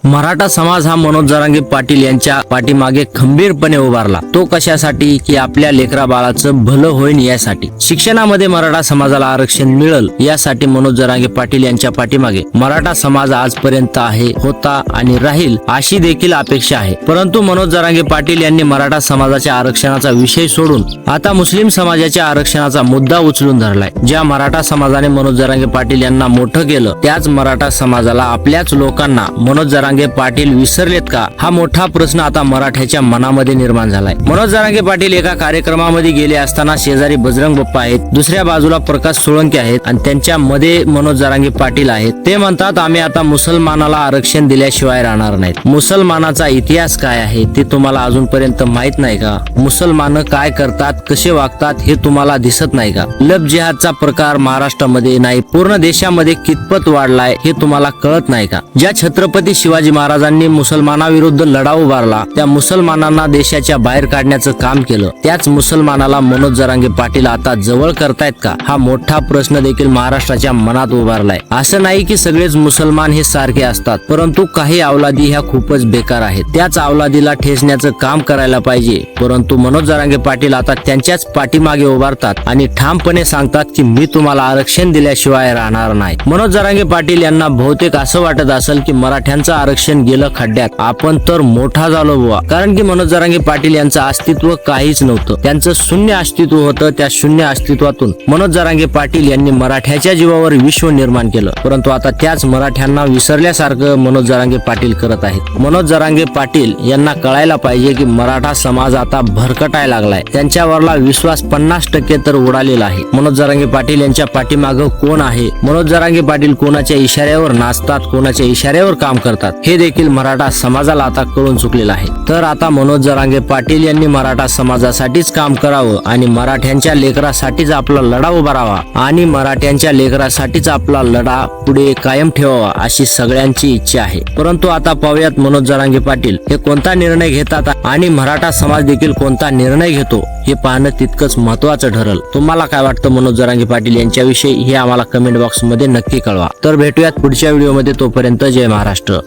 मराठा समाज हा मनोज जरांगे पाटील यांच्या पाठीमागे खंबीरपणे उभारला। तो कशासाठी की आपल्या लेकरा बाळाचं भलं होईन यासाठी। शिक्षणामध्ये मराठा समाजाला आरक्षण मिळेल यासाठी मनोज जरांगे पाटील यांच्या पाठीमागे मराठा समाज आजपर्यंत आहे, होता आणि राहील अशी देखील अपेक्षा आहे। परंतु मनोज जरांगे पाटील यांनी मराठा समाजाच्या आरक्षणाचा विषय सोडून आता मुस्लिम समाजाच्या आरक्षणाचा मुद्दा उचलून धरलाय। ज्या मराठा समाजाने मनोज जरांगे पाटील यांना मोठं केलं त्याच मराठा समाजाला आपल्याच लोकांना मनोज जरांगे पाटील विसरलेत का, हा मोठा प्रश्न आता मराठ्याच्या मनामध्ये निर्माण झालाय। मनोज जरांगे पाटील एका कार्यक्रमामध्ये गेले असताना शेजारी बजरंग बाप्पा आहेत, दुसऱ्या बाजूला प्रकाश सोळंके आहेत आणि त्यांच्या मध्ये मनोज जरांगे पाटील आहेत। ते म्हणतात आम्ही आता मुसलमानाला आरक्षण दिल्याशिवाय राहणार नाहीत। मुसलमानाचा इतिहास काय आहे ते तुम्हाला अजूनपर्यंत माहित नाही का? मुसलमान काय करतात, कसे वागतात हे तुम्हाला दिसत नाही का? लव जिहादचा प्रकार महाराष्ट्रामध्ये नाही पूर्ण देशामध्ये कितपत वाढलाय हे तुम्हाला कळत नाही का? ज्या छत्रपती शिवाजी महाराजांनी मुसलमानाविरुद्ध लढा उभारला, त्या मुसलमानांना देशाच्या बाहेर काढण्याचं काम केलं, त्याच मुसलमानाला मनोज जरांगे पाटील आता जवळ करतायत का? हा मोठा प्रश्न देखील महाराष्ट्राच्या मनात उभारलाय। असं नाही की सगळेच मुसलमान हे सारखे असतात, परंतु काही अवलादी ह्या खूपच बेकार आहेत। त्याच अवलादीला ठेचण्याचं काम करायला पाहिजे। परंतु मनोज जरांगे पाटील आता त्यांच्याच पाठीमागे उभारतात आणि ठामपणे सांगतात की मी तुम्हाला आरक्षण दिल्याशिवाय राहणार नाही। मनोज जरांगे पाटील यांना बहुतेक असं वाटत असेल की मराठ्यांचं आरक्षण गेलं खड्ड्यात, आपण तर मोठा झालो बुवा। कारण की मनोज जरांगे पाटील यांचं अस्तित्व काहीच नव्हतं, त्यांचं शून्य अस्तित्व होतं। त्या शून्य अस्तित्वातून मनोज जरांगे पाटील यांनी मराठ्याच्या जीवावर विश्व निर्माण केलं। परंतु आता त्याच मराठ्यांना विसरल्यासारखं मनोज जरांगे पाटील करत आहेत। मनोज जरांगे पाटील यांना कळायला पाहिजे की मराठा समाज आता भरकटायला लागलाय, त्यांच्यावरला विश्वास 50% तर उडालेला आहे। मनोज जरांगे पाटील यांच्या पाठीमागं कोण आहे? मनोज जरांगे पाटील कोणाच्या इशाऱ्यावर नाचतात, कोणाच्या इशाऱ्यावर काम करतात हे देखील मराठा समाजाला आता कळून चुकलेलं आहे। तर आता मनोज जरांगे पाटील यांनी मराठा समाजासाठीच काम करावं आणि मराठ्यांच्या लेकरासाठीच आपला लढा उभारावा आणि मराठ्यांच्या लेकरासाठीच आपला लढा पुढे कायम ठेवावा अशी सगळ्यांची इच्छा आहे। परंतु आता पाहूयात मनोज जरांगे पाटील हे कोणता निर्णय घेतात आणि मराठा समाज देखील कोणता निर्णय घेतो हे पाहणं तितकंच महत्वाचं ठरेल। तुम्हाला काय वाटतं मनोज जरांगे पाटील यांच्याविषयी हे आम्हाला कमेंट बॉक्स मध्ये नक्की कळवा। तर भेटूयात पुढच्या व्हिडिओमध्ये, तोपर्यंत जय महाराष्ट्र।